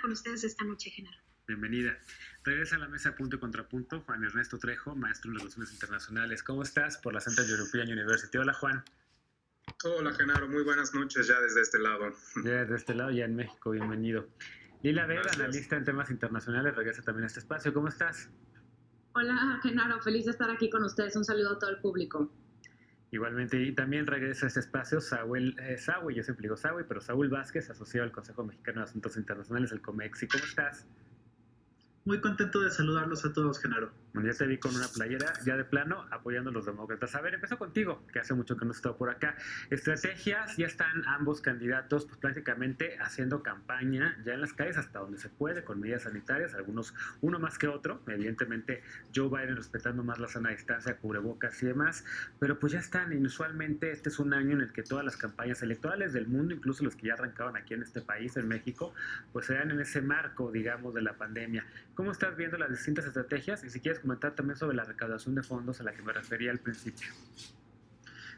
con ustedes esta noche, Genaro. Bienvenida. Regresa a la mesa Punto y Contrapunto, Juan Ernesto Trejo, maestro en Relaciones Internacionales. ¿Cómo estás? Por la Central European University. Hola, Juan. Hola, Genaro. Muy buenas noches ya desde este lado. Ya desde este lado, ya en México. Bienvenido. Lila Vega, analista en temas internacionales, regresa también a este espacio. ¿Cómo estás? Hola, Genaro. Feliz de estar aquí con ustedes. Un saludo a todo el público. Igualmente, y también regresa a este espacio Saúl, yo siempre digo Saúl, pero Saúl Vázquez, asociado al Consejo Mexicano de Asuntos Internacionales, el COMEXI. ¿Cómo estás? Muy contento de saludarlos a todos, Genaro. Bueno, ya te vi con una playera ya de plano apoyando a los demócratas. A ver, empezó contigo, que hace mucho que no has estado por acá. Estrategias, ya están ambos candidatos pues prácticamente haciendo campaña ya en las calles hasta donde se puede, con medidas sanitarias, algunos uno más que otro. Evidentemente Joe Biden respetando más la sana distancia, cubrebocas y demás, pero pues ya están. Inusualmente este es un año en el que todas las campañas electorales del mundo, incluso los que ya arrancaban aquí en este país, en México, pues se dan en ese marco, digamos, de la pandemia. ¿Cómo estás viendo las distintas estrategias? Y si quieres comentar también sobre la recaudación de fondos a la que me refería al principio.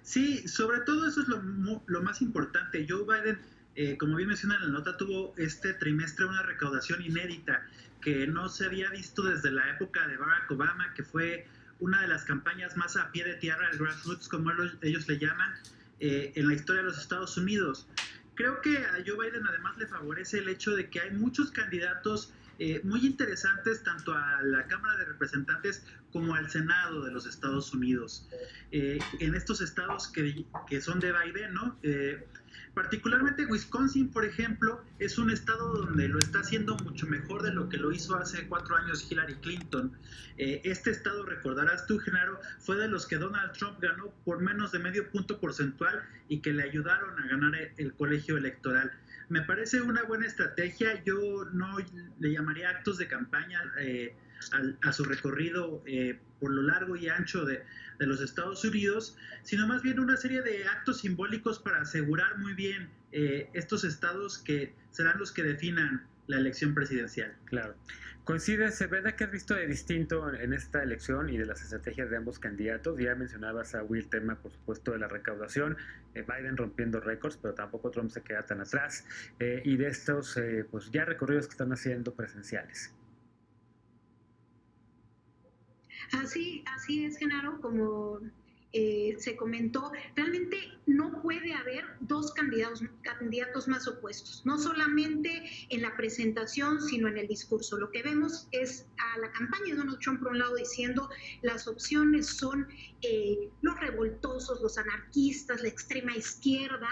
Sí, sobre todo eso es lo más importante. Joe Biden, como bien menciona en la nota, tuvo este trimestre una recaudación inédita que no se había visto desde la época de Barack Obama, que fue una de las campañas más a pie de tierra, el grassroots, como ellos le llaman, en la historia de los Estados Unidos. Creo que a Joe Biden además le favorece el hecho de que hay muchos candidatos muy interesantes tanto a la Cámara de Representantes como al Senado de los Estados Unidos. En estos estados que son de Biden, ¿no? Particularmente Wisconsin, por ejemplo, es un estado donde lo está haciendo mucho mejor de lo que lo hizo hace 4 años Hillary Clinton. Este estado, recordarás tú, Genaro, fue de los que Donald Trump ganó por menos de medio punto porcentual y que le ayudaron a ganar el colegio electoral. Me parece una buena estrategia. Yo no le llamaría actos de campaña a su recorrido por lo largo y ancho de los Estados Unidos, sino más bien una serie de actos simbólicos para asegurar muy bien estos estados que serán los que definan la elección presidencial. Claro. ¿Coincides, verdad que has visto de distinto en esta elección y de las estrategias de ambos candidatos? Ya mencionabas a Will tema, por supuesto, de la recaudación, Biden rompiendo récords, pero tampoco Trump se queda tan atrás, y de estos pues ya recorridos que están haciendo presenciales. Así es, Genaro, como se comentó, realmente no puede haber dos candidatos más opuestos, no solamente en la presentación, sino en el discurso. Lo que vemos es a la campaña de Donald Trump, por un lado, diciendo las opciones son los revoltosos, los anarquistas, la extrema izquierda,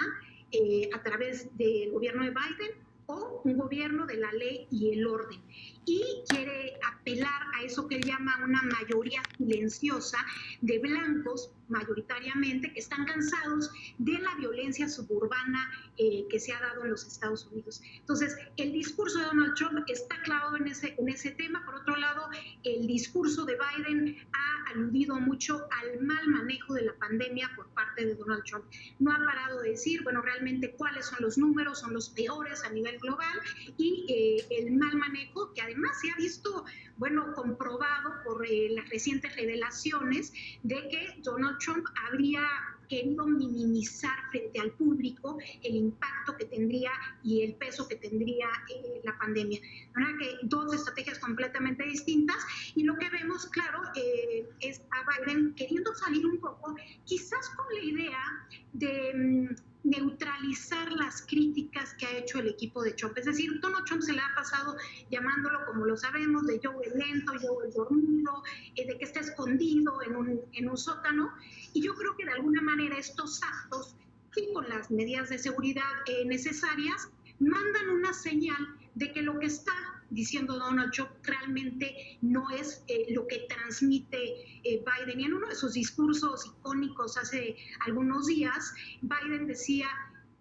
a través del gobierno de Biden, o un gobierno de la ley y el orden. Y quiere apelar a eso que él llama una mayoría silenciosa de blancos, mayoritariamente, que están cansados de la violencia suburbana que se ha dado en los Estados Unidos. Entonces, el discurso de Donald Trump está clavado en ese tema. Por otro lado, el discurso de Biden ha aludido mucho al mal manejo de la pandemia por parte de Donald Trump. No ha parado de decir, bueno, realmente cuáles son los números, son los peores a nivel global, y el mal manejo que además se ha visto, bueno, comprobado por las recientes revelaciones de que Donald Trump habría querido minimizar frente al público el impacto que tendría y el peso que tendría la pandemia. ¿Verdad? Que dos estrategias completamente distintas, y lo que vemos, claro, es a Biden queriendo salir un poco, quizás con la idea de neutralizar las críticas que ha hecho el equipo de Trump. Es decir, Donald Trump se le ha pasado llamándolo, como lo sabemos, de Joe el lento, Joe el dormido, de que está escondido en un sótano. Y yo creo que de alguna manera estos actos, y con las medidas de seguridad necesarias, mandan una señal de que lo que está diciendo Donald Trump realmente no es lo que transmite Biden. Y en uno de sus discursos icónicos hace algunos días, Biden decía: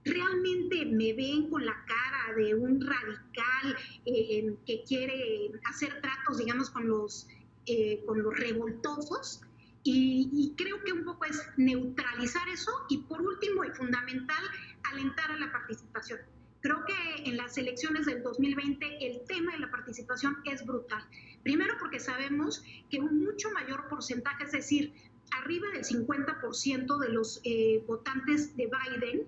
realmente me ven con la cara de un radical que quiere hacer tratos, digamos, con los revoltosos. Y creo que un poco es neutralizar eso, y por último y fundamental, alentar a la participación. Creo que en las elecciones del 2020 el tema de la participación es brutal. Primero porque sabemos que un mucho mayor porcentaje, es decir, arriba del 50% de los votantes de Biden,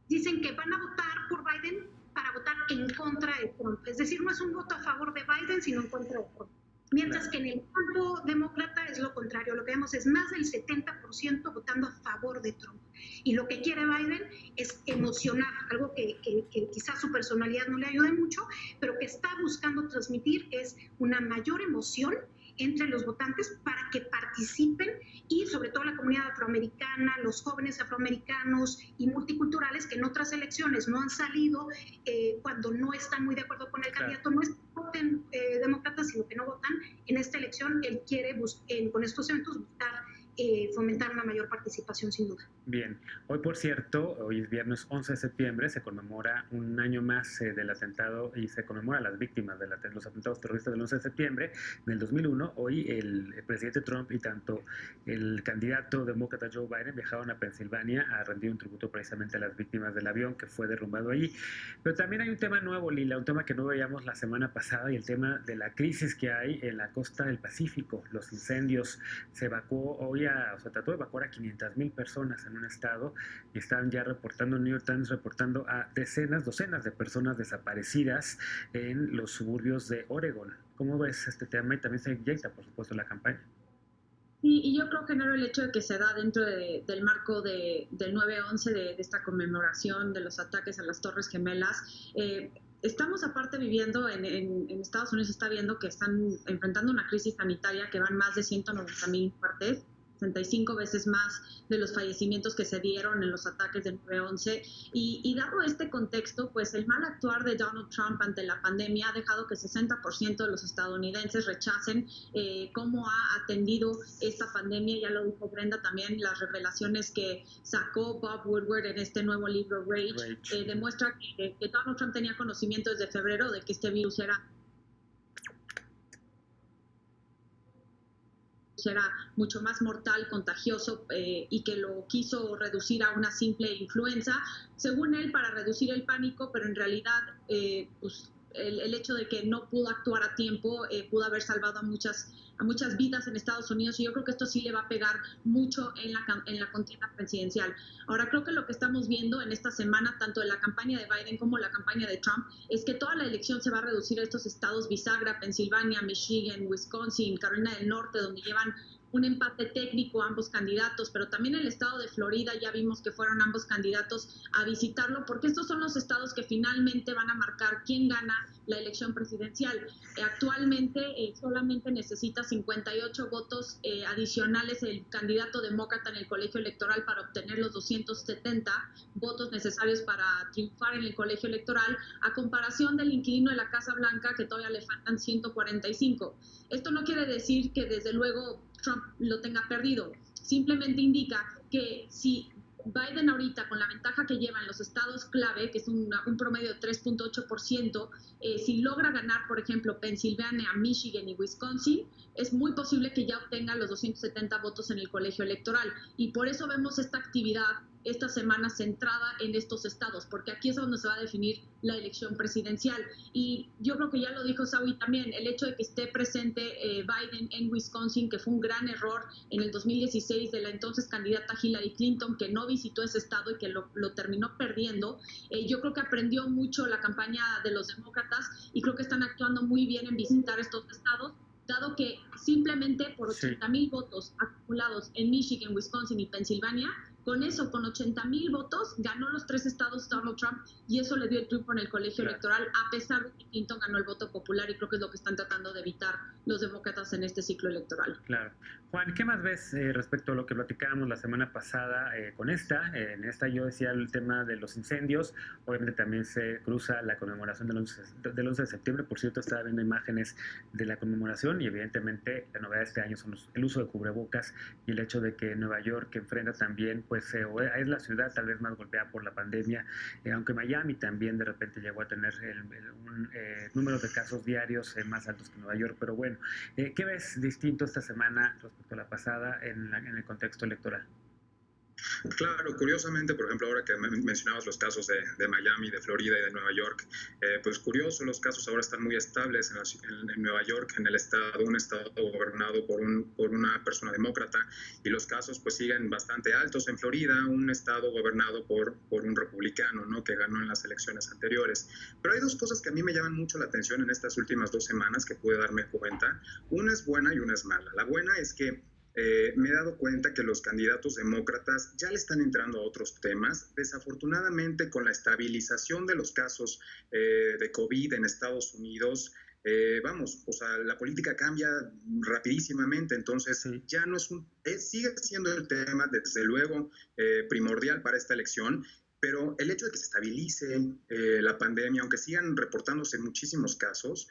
dicen que van a votar por Biden para votar en contra de Trump. Es decir, no es un voto a favor de Biden, sino en contra de Trump. Mientras que en el campo demócrata es lo contrario, lo que vemos es más del 70% votando a favor de Trump. Y lo que quiere Biden es emocionar, algo que quizás su personalidad no le ayude mucho, pero que está buscando transmitir es una mayor emoción entre los votantes para que participen, y sobre todo la comunidad afroamericana, los jóvenes afroamericanos y multiculturales que en otras elecciones no han salido cuando no están muy de acuerdo con el candidato, no es que voten demócratas, sino que no votan. En esta elección él quiere con estos eventos buscar fomentar una mayor participación, sin duda. Bien, hoy por cierto, hoy es viernes 11 de septiembre, se conmemora un año más del atentado y se conmemora a las víctimas de los atentados terroristas del 11 de septiembre del 2001. Hoy el presidente Trump y tanto el candidato demócrata Joe Biden viajaron a Pensilvania a rendir un tributo precisamente a las víctimas del avión que fue derrumbado allí. Pero también hay un tema nuevo, Lila, un tema que no veíamos la semana pasada, y el tema de la crisis que hay en la costa del Pacífico, los incendios. Se evacuó hoy se trató de evacuar a 500,000 personas en un estado, y están ya reportando, New York Times reportando a docenas de personas desaparecidas en los suburbios de Oregon. ¿Cómo ves este tema? Y también se inyecta, por supuesto, la campaña. Sí, y yo creo que no el hecho de que se da dentro del marco del 9/11, de esta conmemoración de los ataques a las Torres Gemelas. Estamos aparte viviendo, en Estados Unidos se está viendo que están enfrentando una crisis sanitaria que van más de 190,000 muertes, 65 veces más de los fallecimientos que se dieron en los ataques del 9/11. Y dado este contexto, pues el mal actuar de Donald Trump ante la pandemia ha dejado que 60% de los estadounidenses rechacen cómo ha atendido esta pandemia. Ya lo dijo Brenda también, las revelaciones que sacó Bob Woodward en este nuevo libro, Rage. Demuestra que Donald Trump tenía conocimiento desde febrero de que este virus era mucho más mortal, contagioso, y que lo quiso reducir a una simple influenza, según él, para reducir el pánico, pero en realidad pues el hecho de que no pudo actuar a tiempo pudo haber salvado a muchas vidas en Estados Unidos, y yo creo que esto sí le va a pegar mucho en la contienda presidencial. Ahora, creo que lo que estamos viendo en esta semana, tanto en la campaña de Biden como la campaña de Trump, es que toda la elección se va a reducir a estos estados bisagra: Pensilvania, Michigan, Wisconsin, Carolina del Norte, donde llevan un empate técnico ambos candidatos, pero también el estado de Florida ya vimos que fueron ambos candidatos a visitarlo, porque estos son los estados que finalmente van a marcar quién gana la elección presidencial. Actualmente solamente necesita 58 votos adicionales el candidato demócrata en el colegio electoral para obtener los 270 votos necesarios para triunfar en el colegio electoral, a comparación del inquilino de la Casa Blanca, que todavía le faltan 145. Esto no quiere decir que desde luego Trump lo tenga perdido, simplemente indica que si Biden ahorita, con la ventaja que lleva en los estados clave, que es un promedio de 3.8%, si logra ganar, por ejemplo, Pensilvania, Michigan y Wisconsin, es muy posible que ya obtenga los 270 votos en el colegio electoral. Y por eso vemos esta actividad esta semana centrada en estos estados, porque aquí es donde se va a definir la elección presidencial. Y yo creo que ya lo dijo Sawi también, el hecho de que esté presente Biden en Wisconsin, que fue un gran error en el 2016 de la entonces candidata Hillary Clinton, que no visitó ese estado y que lo terminó perdiendo. Yo creo que aprendió mucho la campaña de los demócratas, y creo que están actuando muy bien en visitar estos estados, dado que simplemente por 80,000 votos acumulados en Michigan, Wisconsin y Pensilvania, con eso, con 80,000 votos, ganó los 3 estados Donald Trump, y eso le dio el triunfo en el colegio electoral, a pesar de que Clinton ganó el voto popular, y creo que es lo que están tratando de evitar los demócratas en este ciclo electoral. Claro. Juan, ¿qué más ves respecto a lo que platicábamos la semana pasada con esta? En esta yo decía el tema de los incendios. Obviamente también se cruza la conmemoración del 11 de septiembre. Por cierto, estaba viendo imágenes de la conmemoración, y evidentemente la novedad de este año son el uso de cubrebocas, y el hecho de que Nueva York, que enfrenta también, pues es la ciudad tal vez más golpeada por la pandemia, aunque Miami también de repente llegó a tener un número de casos diarios más altos que Nueva York. Pero bueno, ¿qué ves distinto esta semana respecto a la pasada en el contexto electoral? Claro, curiosamente, por ejemplo, ahora que mencionabas los casos de Miami, de Florida y de Nueva York, pues curioso, los casos ahora están muy estables en Nueva York, en el estado, un estado gobernado por una persona demócrata, y los casos pues siguen bastante altos en Florida, un estado gobernado por un republicano, ¿no?, que ganó en las elecciones anteriores. Pero hay dos cosas que a mí me llaman mucho la atención en estas últimas 2 semanas que pude darme cuenta. Una es buena y una es mala. La buena es que me he dado cuenta que los candidatos demócratas ya le están entrando a otros temas. Desafortunadamente, con la estabilización de los casos de COVID en Estados Unidos, vamos, o sea, la política cambia rapidísimamente, entonces ya no es sigue siendo el tema, desde luego, primordial para esta elección. Pero el hecho de que se estabilice la pandemia, aunque sigan reportándose muchísimos casos,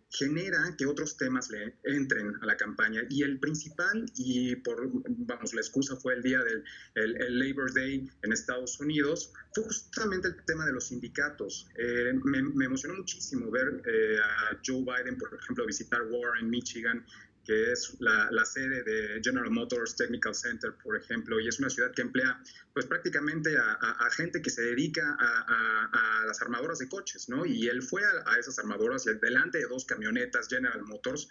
genera que otros temas le entren a la campaña. Y el principal, vamos, la excusa fue el día del el Labor Day en Estados Unidos, fue justamente el tema de los sindicatos. Me emocionó muchísimo ver a Joe Biden, por ejemplo, visitar Warren, Michigan, que es la sede de General Motors Technical Center, por ejemplo, y es una ciudad que emplea pues prácticamente a gente que se dedica a las armadoras de coches, ¿no? Y él fue a esas armadoras y delante de 2 camionetas General Motors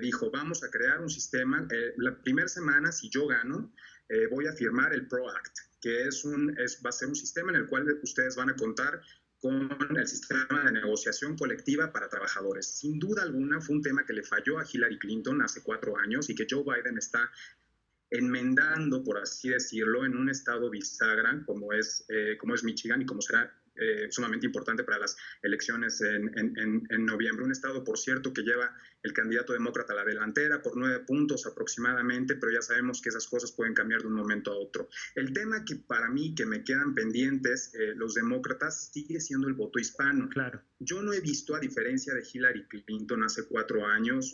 dijo, vamos a crear un sistema, la primera semana, si yo gano, voy a firmar el PRO Act, que va a ser un sistema en el cual ustedes van a contar con el sistema de negociación colectiva para trabajadores. Sin duda alguna fue un tema que le falló a Hillary Clinton hace 4 años y que Joe Biden está enmendando, por así decirlo, en un estado bisagra como es Michigan y como será sumamente importante para las elecciones en noviembre. Un estado, por cierto, que lleva el candidato demócrata a la delantera por 9 puntos aproximadamente, pero ya sabemos que esas cosas pueden cambiar de un momento a otro. El tema que para mí que me quedan pendientes los demócratas sigue siendo el voto hispano. Claro. Yo no he visto, a diferencia de Hillary Clinton hace 4 años,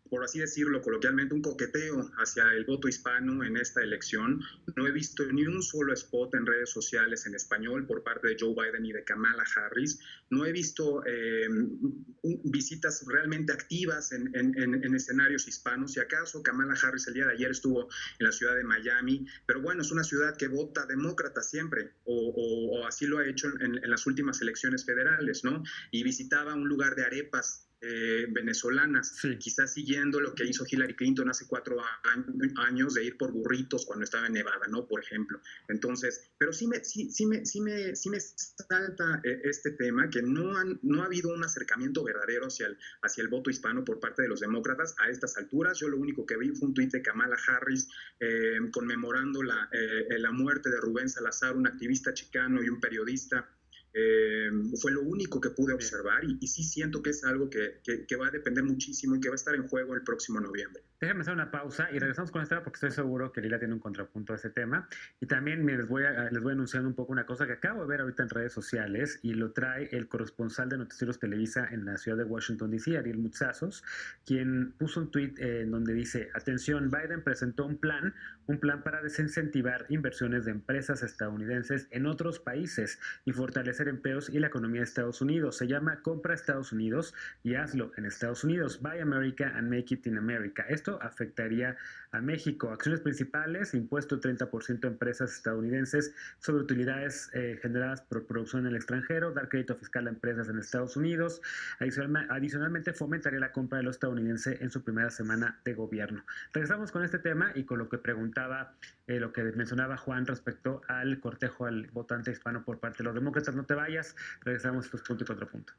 por así decirlo coloquialmente, un coqueteo hacia el voto hispano en esta elección. No he visto ni un solo spot en redes sociales en español por parte de Joe Biden y de Kamala Harris. No he visto visitas realmente activas en escenarios hispanos. Si acaso Kamala Harris el día de ayer estuvo en la ciudad de Miami, pero bueno, es una ciudad que vota demócrata siempre, o así lo ha hecho en las últimas elecciones federales, ¿no? Y visitaba un lugar de arepas venezolanas, quizás siguiendo lo que hizo Hillary Clinton hace 4 años de ir por burritos cuando estaba en Nevada, ¿no? Por ejemplo. Entonces, pero sí me salta este tema, que no ha habido un acercamiento verdadero hacia el voto hispano por parte de los demócratas a estas alturas. Yo lo único que vi fue un tuit de Kamala Harris conmemorando la muerte de Rubén Salazar, un activista chicano y un periodista. Fue lo único que pude observar y sí siento que es algo que va a depender muchísimo y que va a estar en juego el próximo noviembre. Déjenme hacer una pausa y regresamos con esta porque estoy seguro que Lila tiene un contrapunto a ese tema. Y también les voy a anunciar un poco una cosa que acabo de ver ahorita en redes sociales y lo trae el corresponsal de Noticieros Televisa en la ciudad de Washington, D.C., Ariel Mutsazos, quien puso un tuit en donde dice: atención, Biden presentó un plan para desincentivar inversiones de empresas estadounidenses en otros países y fortalecer empleos y la economía de Estados Unidos. Se llama Compra Estados Unidos y hazlo en Estados Unidos. Buy America and make it in America. Esto afectaría a México. Acciones principales: impuesto 30% a empresas estadounidenses sobre utilidades generadas por producción en el extranjero, dar crédito fiscal a empresas en Estados Unidos. Adicionalmente, fomentaría la compra de lo estadounidense en su primera semana de gobierno. Regresamos con este tema y con lo que preguntaba, lo que mencionaba Juan respecto al cortejo al votante hispano por parte de los demócratas. No te vayas, regresamos pues punto y contrapunto.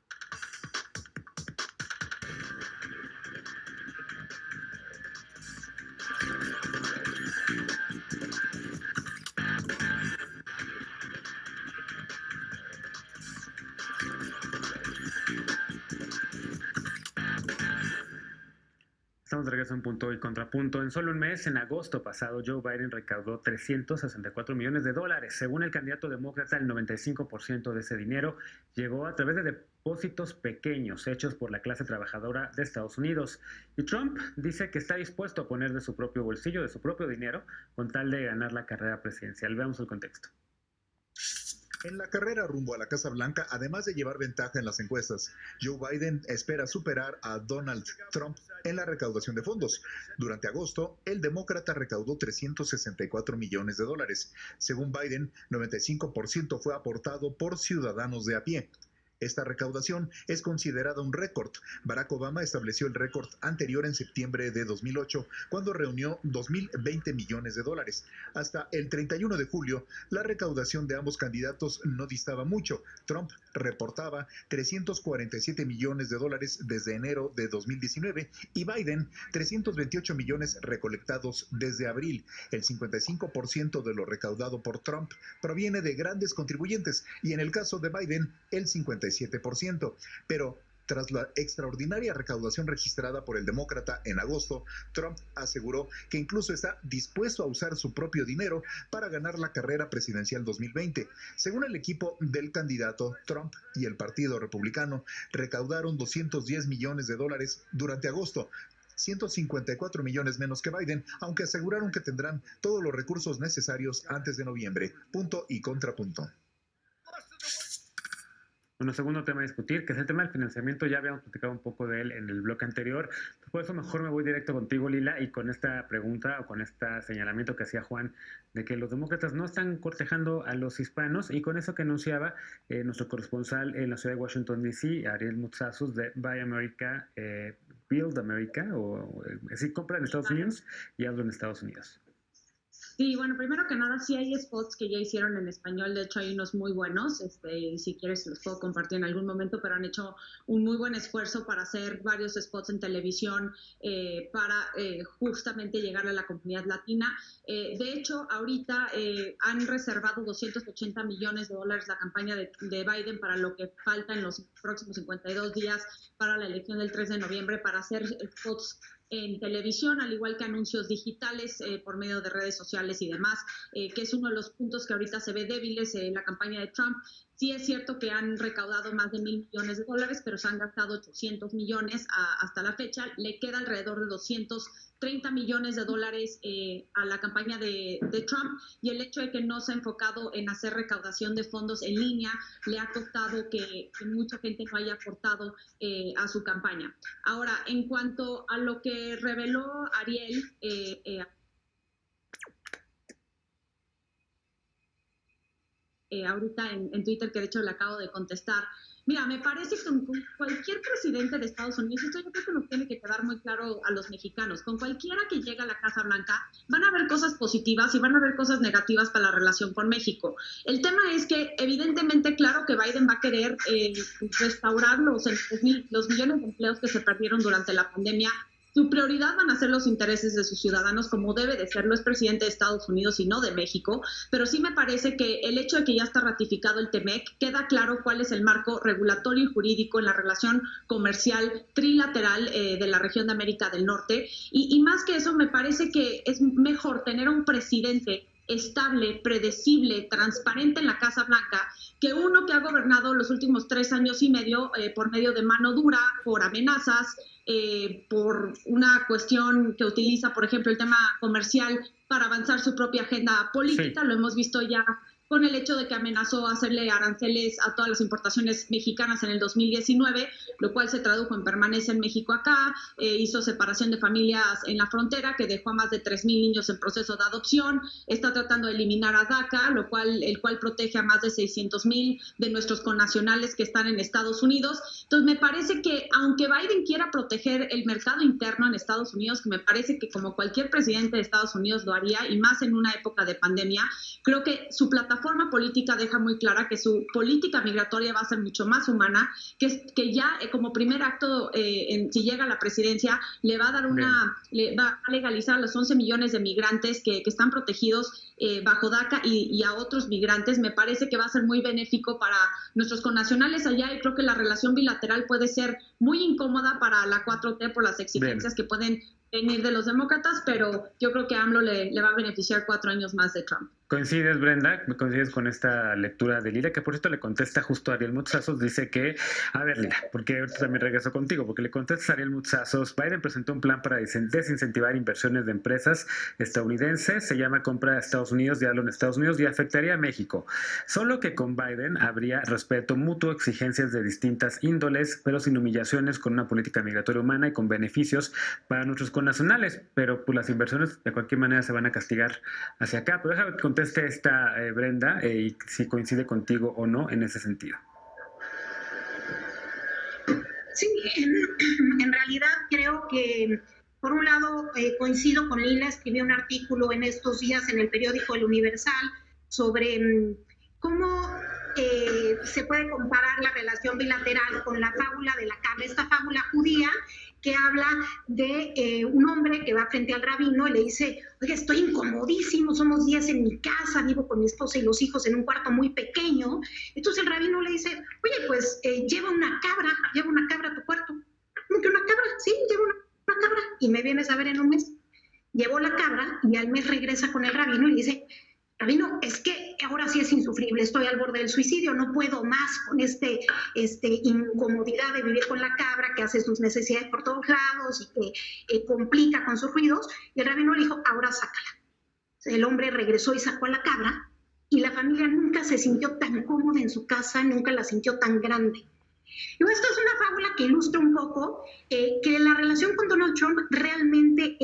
Estamos de regreso en punto y contrapunto. En solo un mes, en agosto pasado, Joe Biden recaudó $364 millones. Según el candidato demócrata, el 95% de ese dinero llegó a través de depósitos pequeños hechos por la clase trabajadora de Estados Unidos. Y Trump dice que está dispuesto a poner de su propio bolsillo, de su propio dinero, con tal de ganar la carrera presidencial. Veamos el contexto. En la carrera rumbo a la Casa Blanca, además de llevar ventaja en las encuestas, Joe Biden espera superar a Donald Trump en la recaudación de fondos. Durante agosto, el demócrata recaudó $364 millones. Según Biden, 95% fue aportado por ciudadanos de a pie. Esta recaudación es considerada un récord. Barack Obama estableció el récord anterior en septiembre de 2008, cuando reunió $2.020 millones. Hasta el 31 de julio, la recaudación de ambos candidatos no distaba mucho. Trump reportaba $347 millones desde enero de 2019 y Biden 328 millones recolectados desde abril. El 55% de lo recaudado por Trump proviene de grandes contribuyentes y en el caso de Biden, el 57%. Pero tras la extraordinaria recaudación registrada por el demócrata en agosto, Trump aseguró que incluso está dispuesto a usar su propio dinero para ganar la carrera presidencial 2020. Según el equipo del candidato, Trump y el Partido Republicano recaudaron $210 millones durante agosto, 154 millones menos que Biden, aunque aseguraron que tendrán todos los recursos necesarios antes de noviembre. Punto y contrapunto. Bueno, segundo tema a discutir, que es el tema del financiamiento. Ya habíamos platicado un poco de él en el bloque anterior. Por eso mejor me voy directo contigo, Lila, y con esta pregunta o con este señalamiento que hacía Juan de que los demócratas no están cortejando a los hispanos, y con eso que anunciaba nuestro corresponsal en la ciudad de Washington, D.C., Ariel Mutsasus, de Buy America, Build America, si compra en Estados Unidos y hazlo en Estados Unidos. Sí, bueno, primero que nada, sí hay spots que ya hicieron en español. De hecho, hay unos muy buenos. Si quieres, los puedo compartir en algún momento, pero han hecho un muy buen esfuerzo para hacer varios spots en televisión para justamente llegar a la comunidad latina. De hecho, ahorita han reservado $280 millones la campaña de Biden para lo que falta en los próximos 52 días para la elección del 3 de noviembre para hacer spots en televisión, al igual que anuncios digitales por medio de redes sociales y demás, que es uno de los puntos que ahorita se ve débiles en la campaña de Trump. Sí es cierto que han recaudado más de $1,000 millones, pero se han gastado 800 millones hasta la fecha. Le queda alrededor de $230 millones a la campaña de Trump, y el hecho de que no se ha enfocado en hacer recaudación de fondos en línea le ha costado que mucha gente no haya aportado a su campaña. Ahora, en cuanto a lo que reveló Ariel, ahorita en Twitter, que de hecho le acabo de contestar. Mira, me parece que con cualquier presidente de Estados Unidos, esto yo creo que nos tiene que quedar muy claro a los mexicanos, con cualquiera que llegue a la Casa Blanca, van a haber cosas positivas y van a haber cosas negativas para la relación con México. El tema es que, evidentemente, claro que Biden va a querer restaurar los millones de empleos que se perdieron durante la pandemia. Su prioridad van a ser los intereses de sus ciudadanos, como debe de serlo. Es presidente de Estados Unidos y no de México, pero sí me parece que el hecho de que ya está ratificado el TEMEC, queda claro cuál es el marco regulatorio y jurídico en la relación comercial trilateral de la región de América del Norte, y más que eso, me parece que es mejor tener a un presidente estable, predecible, transparente en la Casa Blanca, que uno que ha gobernado los últimos 3 años y medio por medio de mano dura, por amenazas, por una cuestión que utiliza, por ejemplo, el tema comercial para avanzar su propia agenda política. Sí. Lo hemos visto ya con el hecho de que amenazó hacerle aranceles a todas las importaciones mexicanas en el 2019, lo cual se tradujo en permanencia en México acá, hizo separación de familias en la frontera, que dejó a más de 3,000 niños en proceso de adopción, está tratando de eliminar a DACA, el cual protege a más de 600,000 de nuestros connacionales que están en Estados Unidos. Entonces, me parece que, aunque Biden quiera proteger el mercado interno en Estados Unidos, que me parece que como cualquier presidente de Estados Unidos lo haría, y más en una época de pandemia, creo que su plataforma política deja muy clara que su política migratoria va a ser mucho más humana, que ya como primer acto, si llega a la presidencia, le va a dar le va a legalizar a los 11 millones de migrantes que están protegidos bajo DACA y a otros migrantes. Me parece que va a ser muy benéfico para nuestros connacionales allá, y creo que la relación bilateral puede ser muy incómoda para la 4T por las exigencias que pueden venir de los demócratas, pero yo creo que a AMLO le va a beneficiar 4 años más de Trump. ¿Coincides, Brenda? ¿Coincides con esta lectura de Lila? Que por esto le contesta justo a Ariel Mutsazos, dice que, a ver, Lila, porque ahorita también regreso contigo, porque le contesta a Ariel Mutsazos, Biden presentó un plan para desincentivar inversiones de empresas estadounidenses, se llama compra de Estados Unidos, diablo en Estados Unidos, y afectaría a México. Solo que con Biden habría respeto mutuo, exigencias de distintas índoles, pero sin humillaciones, con una política migratoria humana y con beneficios para nuestros connacionales, pero pues las inversiones de cualquier manera se van a castigar hacia acá. Pero déjame que conteste esta Brenda y si coincide contigo o no en ese sentido. Sí, en realidad creo que por un lado coincido con Lila, escribió un artículo en estos días en el periódico El Universal sobre cómo se puede comparar la relación bilateral con la fábula de la cabra, esta fábula judía que habla de un hombre que va frente al rabino y le dice, oye, estoy incomodísimo, somos 10 en mi casa, vivo con mi esposa y los hijos en un cuarto muy pequeño. Entonces el rabino le dice, oye, pues lleva una cabra a tu cuarto. ¿Cómo que una cabra? Sí, llevo una cabra y me vienes a ver en un mes. Llevó la cabra y al mes regresa con el rabino y le dice, rabino, es que ahora sí es insufrible, estoy al borde del suicidio, no puedo más con incomodidad de vivir con la cabra que hace sus necesidades por todos lados y que complica con sus ruidos. Y el rabino le dijo, ahora sácala. El hombre regresó y sacó a la cabra y la familia nunca se sintió tan cómoda en su casa, nunca la sintió tan grande. Y esto es una fábula que ilustra un poco que la relación con Donald Trump realmente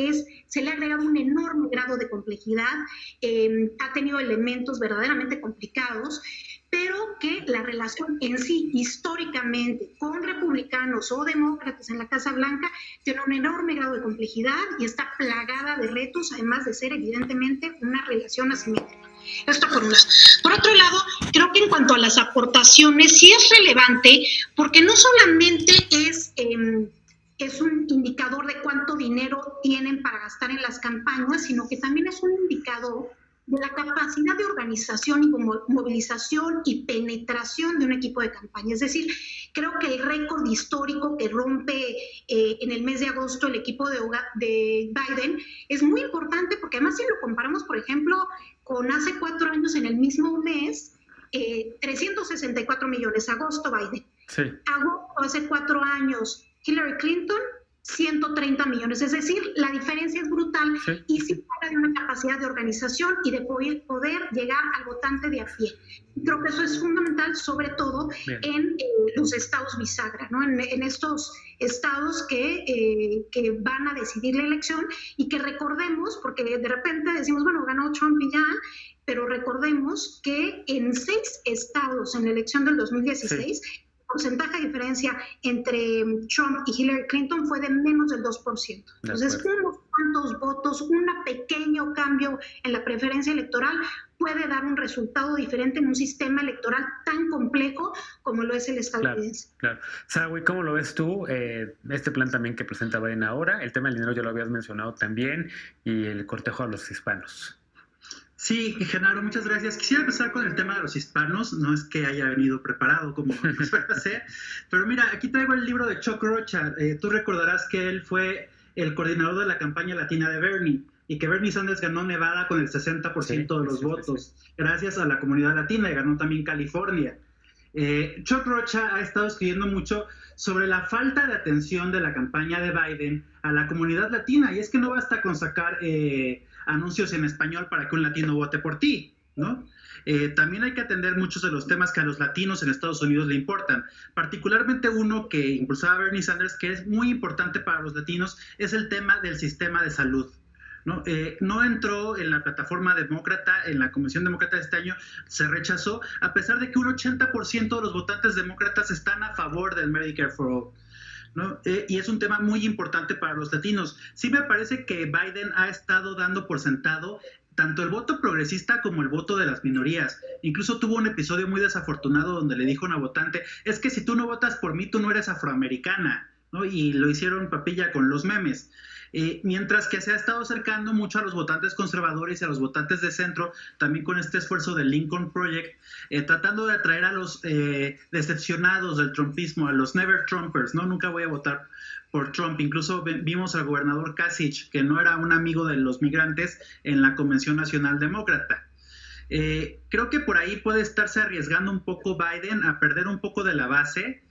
se le ha agregado un enorme grado de complejidad, ha tenido elementos verdaderamente complicados, pero que la relación en sí, históricamente, con republicanos o demócratas en la Casa Blanca, tiene un enorme grado de complejidad y está plagada de retos, además de ser evidentemente una relación asimétrica. Esto por un lado. Por otro lado, creo que en cuanto a las aportaciones, sí es relevante, porque no solamente es un indicador de cuánto dinero tienen para gastar en las campañas, sino que también es un indicador de la capacidad de organización y movilización y penetración de un equipo de campaña. Es decir, creo que el récord histórico que rompe en el mes de agosto el equipo de Biden es muy importante, porque además si lo comparamos, por ejemplo, con hace 4 años en el mismo mes, 364 millones, agosto Biden. Sí. Agosto hace 4 años, Hillary Clinton, 130 millones. Es decir, la diferencia es brutal, sí. Y sí habla de una capacidad de organización y de poder llegar al votante de a pie. Creo que eso es fundamental, sobre todo en los estados bisagra, ¿no? En estos estados que van a decidir la elección y que recordemos, porque de repente decimos, bueno, ganó Trump y ya, pero recordemos que en 6 estados en la elección del 2016, sí, el porcentaje de diferencia entre Trump y Hillary Clinton fue de menos del 2%. Entonces, unos cuantos votos, un pequeño cambio en la preferencia electoral puede dar un resultado diferente en un sistema electoral tan complejo como lo es el estadounidense. Claro. Sawi, ¿cómo lo ves tú? Este plan también que presenta Biden ahora, el tema del dinero ya lo habías mencionado también, y el cortejo a los hispanos. Sí, Genaro, muchas gracias. Quisiera empezar con el tema de los hispanos. No es que haya venido preparado como suele hacer, pero mira, aquí traigo el libro de Chuck Rocha. Tú recordarás que él fue el coordinador de la campaña latina de Bernie y que Bernie Sanders ganó Nevada con el 60% de los votos, gracias a la comunidad latina, y ganó también California. Chuck Rocha ha estado escribiendo mucho sobre la falta de atención de la campaña de Biden a la comunidad latina, y es que no basta con sacar anuncios en español para que un latino vote por ti, ¿no? También hay que atender muchos de los temas que a los latinos en Estados Unidos le importan, particularmente uno que impulsaba Bernie Sanders, que es muy importante para los latinos, es el tema del sistema de salud. No entró en la plataforma demócrata, en la Convención Demócrata de este año, se rechazó, a pesar de que un 80% de los votantes demócratas están a favor del Medicare for All, ¿no? Y es un tema muy importante para los latinos. Sí me parece que Biden ha estado dando por sentado tanto el voto progresista como el voto de las minorías. Incluso tuvo un episodio muy desafortunado donde le dijo a una votante, es que si tú no votas por mí, tú no eres afroamericana, ¿no? Y lo hicieron papilla con los memes. mientras que se ha estado acercando mucho a los votantes conservadores y a los votantes de centro, también con este esfuerzo del Lincoln Project, tratando de atraer a los decepcionados del trumpismo, a los never Trumpers, ¿no? Nunca voy a votar por Trump. Incluso vimos al gobernador Kasich, que no era un amigo de los migrantes, en la Convención Nacional Demócrata. Creo que por ahí puede estarse arriesgando un poco Biden a perder un poco de la base,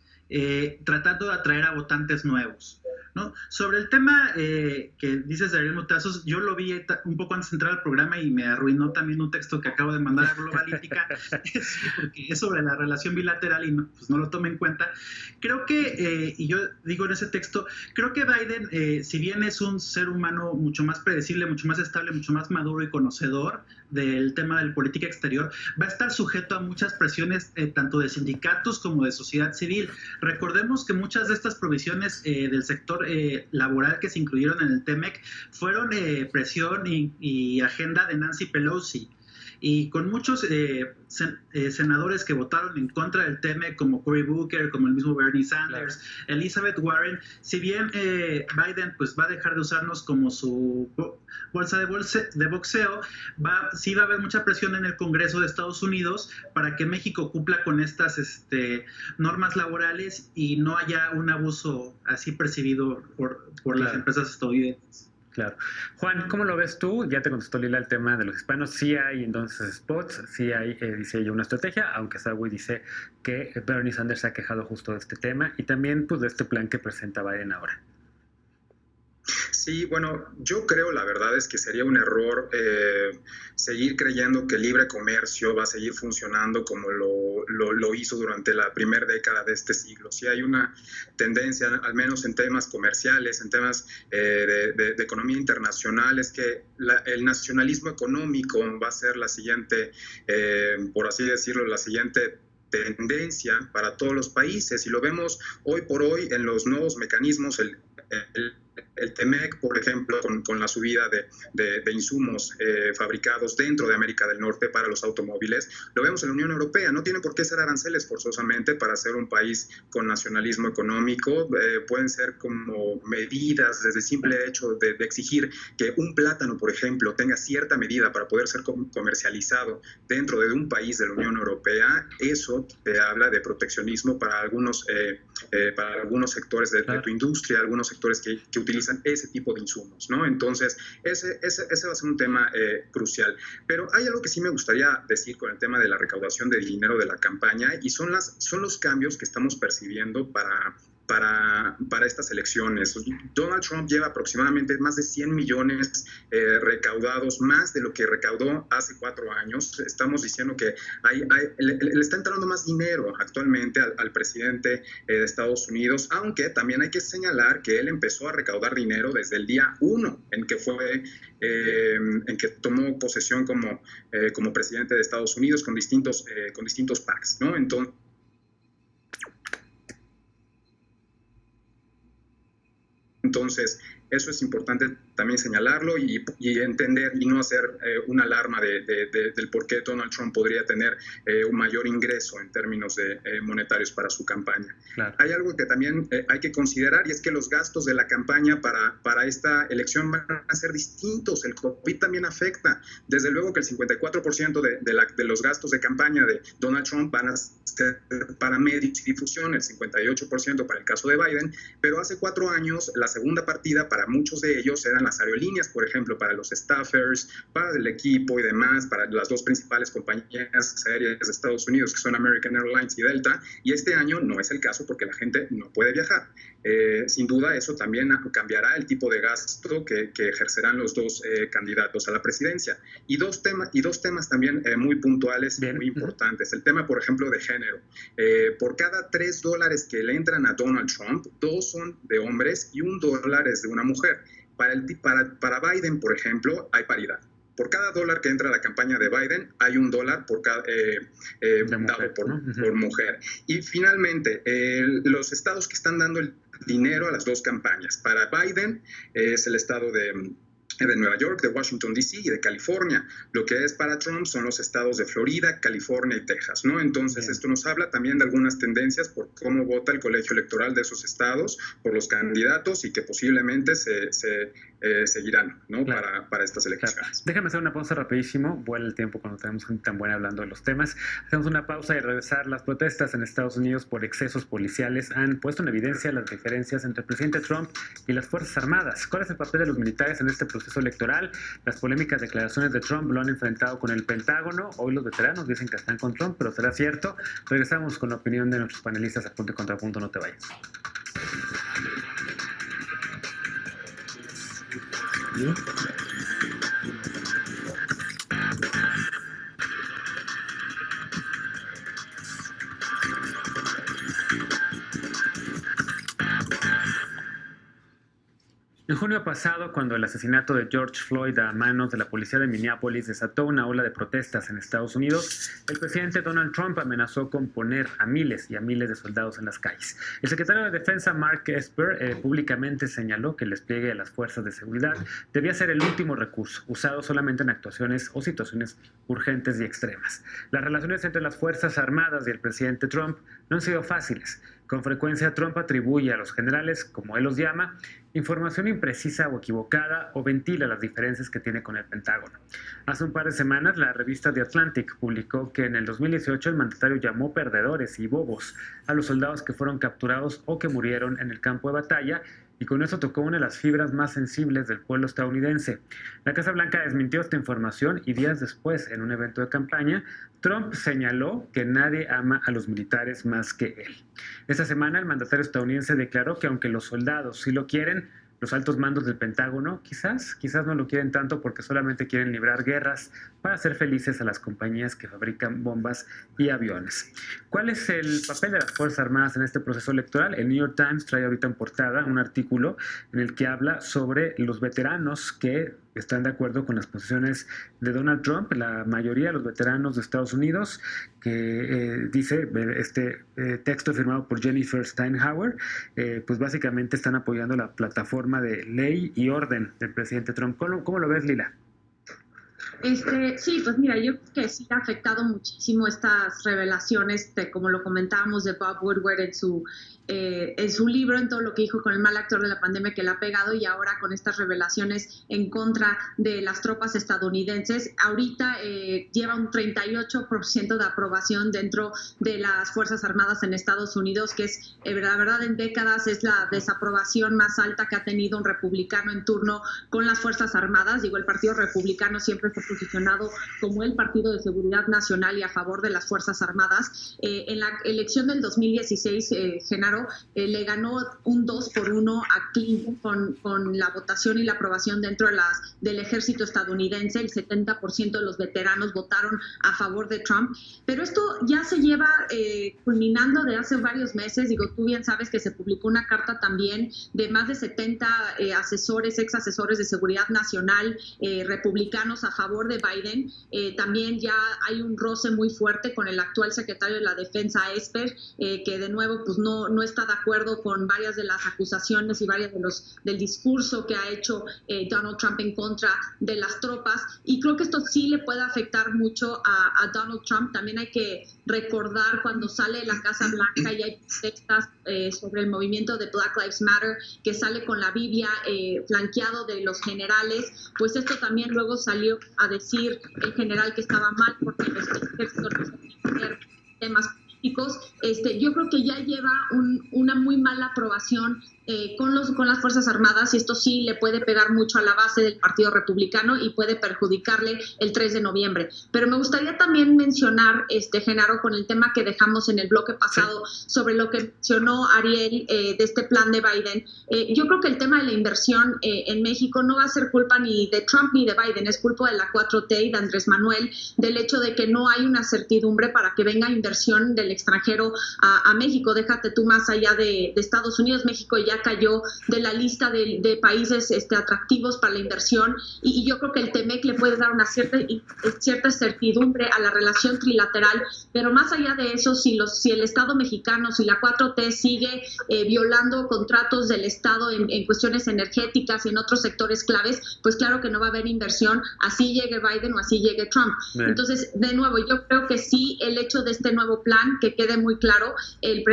tratando de atraer a votantes nuevos, ¿no? Sobre el tema que dices de Ariel Mutazos, yo lo vi un poco antes de entrar al programa y me arruinó también un texto que acabo de mandar a Globalítica, porque es sobre la relación bilateral y no, pues no lo tomé en cuenta. Creo que, y yo digo en ese texto, creo que Biden, si bien es un ser humano mucho más predecible, mucho más estable, mucho más maduro y conocedor del tema de la política exterior, va a estar sujeto a muchas presiones tanto de sindicatos como de sociedad civil. Recordemos que muchas de estas provisiones del sector laboral que se incluyeron en el TEMEC fueron presión y agenda de Nancy Pelosi. Y con muchos senadores que votaron en contra del TEMEC, como Cory Booker, como el mismo Bernie Sanders, claro, Elizabeth Warren, si bien Biden pues va a dejar de usarnos como su bolsa de boxeo, sí va a haber mucha presión en el Congreso de Estados Unidos para que México cumpla con estas normas laborales y no haya un abuso así percibido por claro, las empresas estadounidenses. Claro. Juan, ¿cómo lo ves tú? Ya te contestó Lila el tema de los hispanos. Sí hay entonces spots, sí hay, dice ella, una estrategia, aunque Sagui dice que Bernie Sanders se ha quejado justo de este tema y también pues de este plan que presenta Biden ahora. Sí, bueno, yo creo, la verdad es que sería un error seguir creyendo que el libre comercio va a seguir funcionando como lo hizo durante la primera década de este siglo. Sí hay una tendencia, al menos en temas comerciales, en temas de economía internacional, es que el nacionalismo económico va a ser la siguiente, por así decirlo, la siguiente tendencia para todos los países, y lo vemos hoy por hoy en los nuevos mecanismos, el TEMEC, por ejemplo, con la subida de insumos fabricados dentro de América del Norte para los automóviles. Lo vemos en la Unión Europea. No tiene por qué ser aranceles forzosamente para ser un país con nacionalismo económico. Pueden ser como medidas desde el simple hecho de exigir que un plátano, por ejemplo, tenga cierta medida para poder ser comercializado dentro de un país de la Unión Europea. Eso te habla de proteccionismo para algunos sectores de tu industria, algunos sectores que utilizan ese tipo de insumos, ¿no? Entonces, ese va a ser un tema crucial. Pero hay algo que sí me gustaría decir con el tema de la recaudación de dinero de la campaña, y son los cambios que estamos percibiendo para estas elecciones. Donald Trump lleva aproximadamente más de 100 millones recaudados, más de lo que recaudó hace 4 años. Estamos diciendo que le está entrando más dinero actualmente al presidente de Estados Unidos, aunque también hay que señalar que él empezó a recaudar dinero desde el día 1 en que tomó posesión como presidente de Estados Unidos con distintos PACs, ¿no? Entonces, eso es importante también señalarlo y entender y no hacer una alarma del por qué Donald Trump podría tener un mayor ingreso en términos monetarios para su campaña. Claro. Hay algo que también hay que considerar, y es que los gastos de la campaña para esta elección van a ser distintos. El COVID también afecta. Desde luego que el 54% de los gastos de campaña de Donald Trump van a ser para medios y difusión, el 58% para el caso de Biden, pero hace 4 años la segunda partida para muchos de ellos eran las aerolíneas, por ejemplo, para los staffers, para el equipo y demás, para las 2 principales compañías aéreas de Estados Unidos, que son American Airlines y Delta, y este año no es el caso porque la gente no puede viajar. Sin duda eso también cambiará el tipo de gasto que ejercerán los 2 candidatos a la presidencia. Y dos temas también muy puntuales y muy importantes. El tema, por ejemplo, de género. Por cada $3 que le entran a Donald Trump, 2 son de hombres y $1 es de una mujer. Para Biden, por ejemplo, hay paridad. Por cada $1 que entra a la campaña de Biden, hay $1 dado por mujer. Y finalmente, los estados que están dando el dinero a las 2 campañas. Para Biden es el estado de de Nueva York, de Washington, D.C. y de California. Lo que es para Trump son los estados de Florida, California y Texas, ¿no? Entonces, esto nos habla también de algunas tendencias por cómo vota el colegio electoral de esos estados, por los candidatos y que posiblemente se seguirán, ¿no? Claro. Para estas elecciones. Claro. Déjame hacer una pausa rapidísimo. Vuela el tiempo cuando tenemos gente tan buena hablando de los temas. Hacemos una pausa y regresar. Las protestas en Estados Unidos por excesos policiales han puesto en evidencia las diferencias entre el presidente Trump y las Fuerzas Armadas. ¿Cuál es el papel de los militares en este proceso electoral? Las polémicas declaraciones de Trump lo han enfrentado con el Pentágono. Hoy los veteranos dicen que están con Trump, pero ¿será cierto? Regresamos con la opinión de nuestros panelistas a Punto y Contrapunto. No te vayas. En junio pasado, cuando el asesinato de George Floyd a manos de la policía de Minneapolis desató una ola de protestas en Estados Unidos, el presidente Donald Trump amenazó con poner a miles y a miles de soldados en las calles. El secretario de Defensa, Mark Esper, públicamente señaló que el despliegue de las fuerzas de seguridad debía ser el último recurso, usado solamente en actuaciones o situaciones urgentes y extremas. Las relaciones entre las Fuerzas Armadas y el presidente Trump no han sido fáciles. Con frecuencia, Trump atribuye a los generales, como él los llama, información imprecisa o equivocada o ventila las diferencias que tiene con el Pentágono. Hace un par de semanas, la revista The Atlantic publicó que en el 2018 el mandatario llamó perdedores y bobos a los soldados que fueron capturados o que murieron en el campo de batalla, y con eso tocó una de las fibras más sensibles del pueblo estadounidense. La Casa Blanca desmintió esta información y días después, en un evento de campaña, Trump señaló que nadie ama a los militares más que él. Esta semana el mandatario estadounidense declaró que aunque los soldados sí lo quieren, los altos mandos del Pentágono quizás no lo quieren tanto porque solamente quieren librar guerras para hacer felices a las compañías que fabrican bombas y aviones. ¿Cuál es el papel de las Fuerzas Armadas en este proceso electoral? El New York Times trae ahorita en portada un artículo en el que habla sobre los veteranos que están de acuerdo con las posiciones de Donald Trump, la mayoría de los veteranos de Estados Unidos, que dice este texto firmado por Jennifer Steinhauer, pues básicamente están apoyando la plataforma de ley y orden del presidente Trump. ¿Cómo lo ves, Lila? Sí, pues mira, yo creo que sí ha afectado muchísimo estas revelaciones, como lo comentábamos, de Bob Woodward en su libro, en todo lo que dijo con el mal actor de la pandemia que le ha pegado, y ahora con estas revelaciones en contra de las tropas estadounidenses. Ahorita lleva un 38% de aprobación dentro de las Fuerzas Armadas en Estados Unidos, que es, la verdad, en décadas es la desaprobación más alta que ha tenido un republicano en turno con las Fuerzas Armadas. Digo, el Partido Republicano siempre se ha posicionado como el partido de seguridad nacional y a favor de las Fuerzas Armadas. En la elección del 2016, Genaro, le ganó un 2-1 a Clinton con la votación y la aprobación dentro del ejército estadounidense. El 70% de los veteranos votaron a favor de Trump. Pero esto ya se lleva culminando de hace varios meses. Digo, tú bien sabes que se publicó una carta también de más de 70 ex asesores de seguridad nacional republicanos a favor de Biden. También ya hay un roce muy fuerte con el actual secretario de la Defensa, Esper, que de nuevo pues no está de acuerdo con varias de las acusaciones y varias del discurso que ha hecho Donald Trump en contra de las tropas. Y creo que esto sí le puede afectar mucho a Donald Trump. También hay que recordar cuando sale de la Casa Blanca y hay protestas sobre el movimiento de Black Lives Matter, que sale con la Biblia flanqueado de los generales. Pues esto también luego salió a decir el general que estaba mal porque los ejércitos no se tener temas políticos. Yo creo que ya lleva una muy mala aprobación con las Fuerzas Armadas, y esto sí le puede pegar mucho a la base del Partido Republicano y puede perjudicarle el 3 de noviembre. Pero me gustaría también mencionar, Genaro, con el tema que dejamos en el bloque pasado, sobre lo que mencionó Ariel de este plan de Biden. Yo creo que el tema de la inversión en México no va a ser culpa ni de Trump ni de Biden, es culpa de la 4T y de Andrés Manuel, del hecho de que no hay una certidumbre para que venga inversión de del extranjero a México. Déjate tú más allá de Estados Unidos. México ya cayó de la lista de países atractivos para la inversión y yo creo que el TEMEC le puede dar una cierta certidumbre a la relación trilateral, pero más allá de eso, si el Estado mexicano, si la 4T sigue violando contratos del Estado en cuestiones energéticas y en otros sectores claves, pues claro que no va a haber inversión, así llegue Biden o así llegue Trump. Bien. Entonces, de nuevo, yo creo que sí, el hecho de este nuevo plan, que quede muy claro, el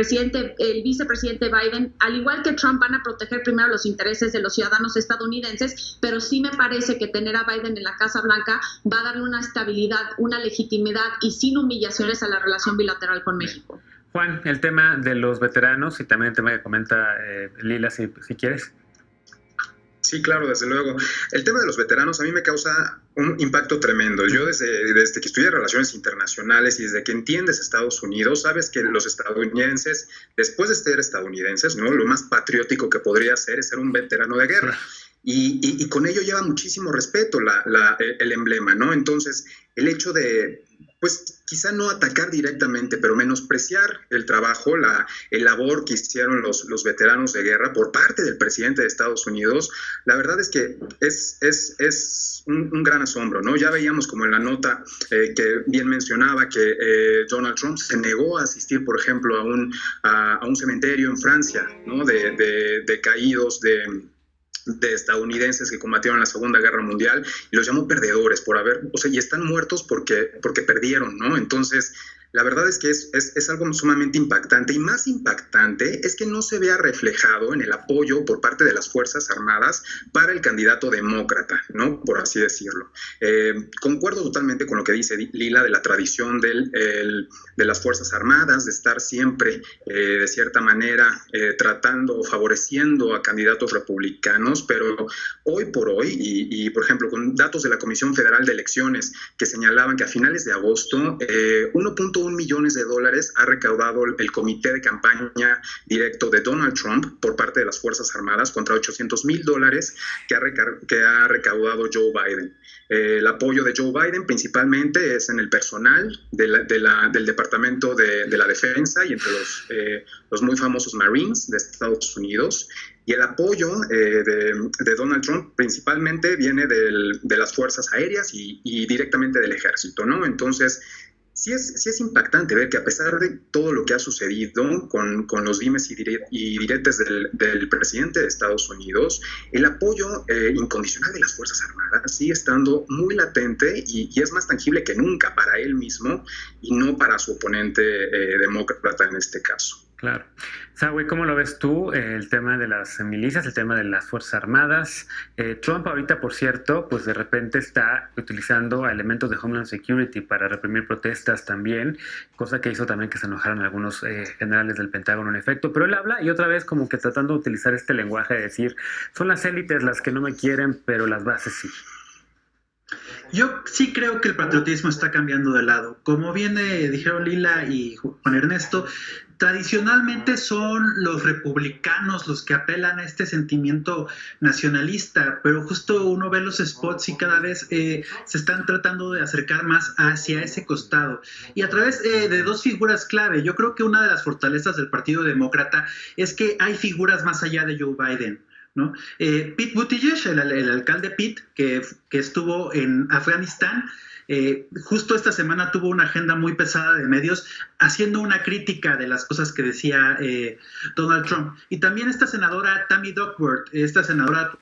vicepresidente Biden, al igual que Trump, van a proteger primero los intereses de los ciudadanos estadounidenses, pero sí me parece que tener a Biden en la Casa Blanca va a darle una estabilidad, una legitimidad y sin humillaciones a la relación bilateral con México. Juan, el tema de los veteranos y también el tema que comenta Lila, si quieres. Sí, claro, desde luego. El tema de los veteranos a mí me causa un impacto tremendo. Yo desde que estudié Relaciones Internacionales y desde que entiendes Estados Unidos, sabes que los estadounidenses, después de ser estadounidenses, ¿no? Lo más patriótico que podría ser es ser un veterano de guerra. Y con ello lleva muchísimo respeto el emblema, ¿no? Entonces, el hecho de, pues, quizá no atacar directamente, pero menospreciar el trabajo, el labor que hicieron los veteranos de guerra por parte del presidente de Estados Unidos, la verdad es que es un gran asombro, ¿no? Ya veíamos como en la nota que bien mencionaba que Donald Trump se negó a asistir, por ejemplo, a un cementerio en Francia, ¿no? De caídos, de estadounidenses que combatieron la Segunda Guerra Mundial, y los llamó perdedores y están muertos porque perdieron, ¿no? Entonces, la verdad es que es algo sumamente impactante, y más impactante es que no se vea reflejado en el apoyo por parte de las Fuerzas Armadas para el candidato demócrata, ¿no? Por así decirlo. Concuerdo totalmente con lo que dice Lila de la tradición de las Fuerzas Armadas, de estar siempre, de cierta manera, tratando o favoreciendo a candidatos republicanos, pero hoy por hoy, y por ejemplo, con datos de la Comisión Federal de Elecciones que señalaban que a finales de agosto, 1.1 millones de dólares ha recaudado el comité de campaña directo de Donald Trump por parte de las Fuerzas Armadas contra $800,000 que ha recaudado Joe Biden. El apoyo de Joe Biden principalmente es en el personal del Departamento de la Defensa y entre los muy famosos Marines de Estados Unidos. Y el apoyo de Donald Trump principalmente viene de las fuerzas aéreas y directamente del ejército, ¿no? Entonces, sí es impactante ver que a pesar de todo lo que ha sucedido con los dimes y diretes del presidente de Estados Unidos, el apoyo incondicional de las Fuerzas Armadas sigue estando muy latente y es más tangible que nunca para él mismo y no para su oponente demócrata en este caso. Claro. Sawi, ¿cómo lo ves tú? El tema de las milicias, el tema de las Fuerzas Armadas. Trump ahorita, por cierto, pues de repente está utilizando a elementos de Homeland Security para reprimir protestas también, cosa que hizo también que se enojaran algunos generales del Pentágono en efecto. Pero él habla y otra vez como que tratando de utilizar este lenguaje de decir, son las élites las que no me quieren, pero las bases sí. Yo sí creo que el patriotismo está cambiando de lado. Como bien dijeron Lila y Juan Ernesto, tradicionalmente son los republicanos los que apelan a este sentimiento nacionalista, pero justo uno ve los spots y cada vez se están tratando de acercar más hacia ese costado. Y a través de dos figuras clave, yo creo que una de las fortalezas del Partido Demócrata es que hay figuras más allá de Joe Biden, ¿no? Pete Buttigieg, el alcalde Pete, que estuvo en Afganistán, justo esta semana tuvo una agenda muy pesada de medios haciendo una crítica de las cosas que decía Donald Trump. Y también esta senadora Tammy Duckworth, esta senadora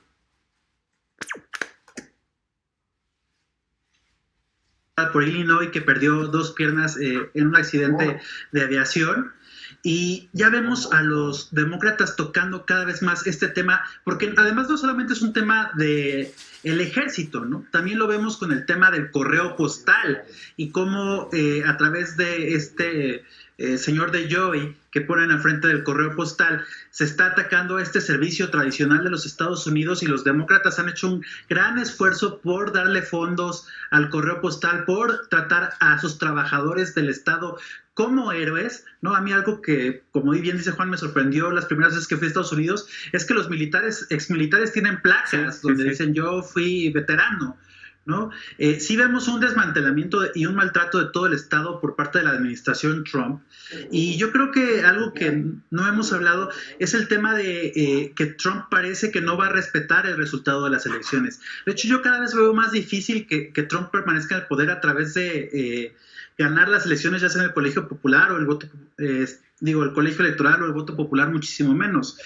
por Illinois, que perdió 2 piernas en un accidente de aviación. Y ya vemos a los demócratas tocando cada vez más este tema, porque además no solamente es un tema del ejército, ¿no? También lo vemos con el tema del correo postal y cómo a través de este señor de Joey que ponen al frente del correo postal se está atacando este servicio tradicional de los Estados Unidos, y los demócratas han hecho un gran esfuerzo por darle fondos al correo postal, por tratar a sus trabajadores del Estado como héroes, ¿no? A mí algo que, como bien dice Juan, me sorprendió las primeras veces que fui a Estados Unidos, es que los exmilitares tienen placas donde dicen yo fui veterano, ¿no? Sí vemos un desmantelamiento y un maltrato de todo el Estado por parte de la administración Trump, y yo creo que algo que no hemos hablado es el tema de que Trump parece que no va a respetar el resultado de las elecciones. De hecho, yo cada vez veo más difícil que Trump permanezca en el poder a través de ganar las elecciones, ya sea en el colegio popular o el voto, el colegio electoral o el voto popular, muchísimo menos.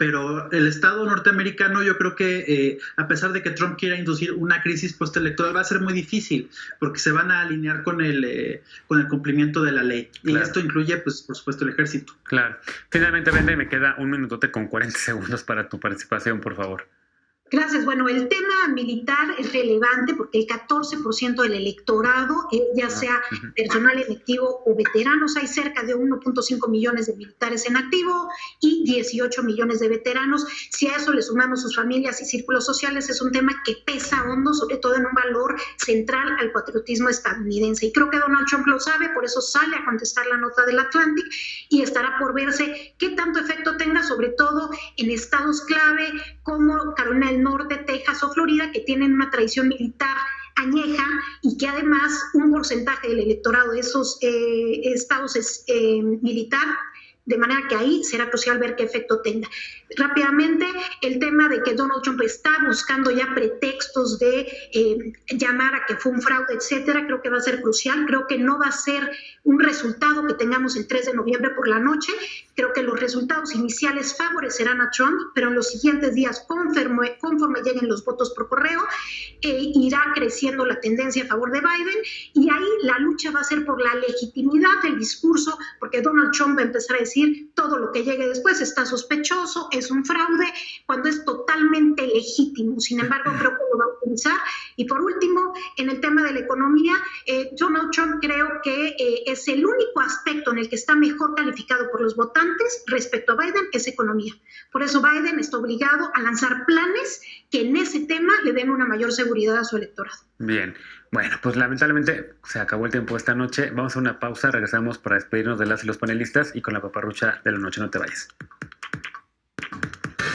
Pero el Estado norteamericano, yo creo que a pesar de que Trump quiera inducir una crisis postelectoral, va a ser muy difícil, porque se van a alinear con el cumplimiento de la ley. Claro. Y esto incluye, pues, por supuesto, el ejército. Claro. Finalmente, Brenda, me queda un minutote con 40 segundos para tu participación, por favor. Gracias. Bueno, el tema militar es relevante porque el 14% del electorado, ya sea personal en activo o veteranos, hay cerca de 1.5 millones de militares en activo y 18 millones de veteranos. Si a eso le sumamos sus familias y círculos sociales, es un tema que pesa hondo, sobre todo en un valor central al patriotismo estadounidense. Y creo que Donald Trump lo sabe, por eso sale a contestar la nota del Atlantic, y estará por verse qué tanto efecto tenga, sobre todo en estados clave como Carolina del Norte, Texas o Florida, que tienen una tradición militar añeja y que además un porcentaje del electorado de esos estados es militar, de manera que ahí será crucial ver qué efecto tenga. Rápidamente, el tema de que Donald Trump está buscando ya pretextos de llamar a que fue un fraude, etcétera, creo que va a ser crucial. Creo que no va a ser un resultado que tengamos el 3 de noviembre por la noche. Creo que los resultados iniciales favorecerán a Trump, pero en los siguientes días, conforme lleguen los votos por correo, irá creciendo la tendencia a favor de Biden, y ahí la lucha va a ser por la legitimidad del discurso, porque Donald Trump va a empezar a decir todo lo que llegue después está sospechoso, es un fraude, cuando es totalmente legítimo. Sin embargo, creo que lo va a utilizar. Y por último, en el tema de la economía, Donald Trump creo que es el único aspecto en el que está mejor calificado por los votantes respecto a Biden, es economía. Por eso Biden está obligado a lanzar planes que en ese tema le den una mayor seguridad a su electorado. Bien, bueno, pues lamentablemente se acabó el tiempo esta noche. Vamos a una pausa, regresamos para despedirnos de las y los panelistas y con la paparrucha de la noche. No te vayas.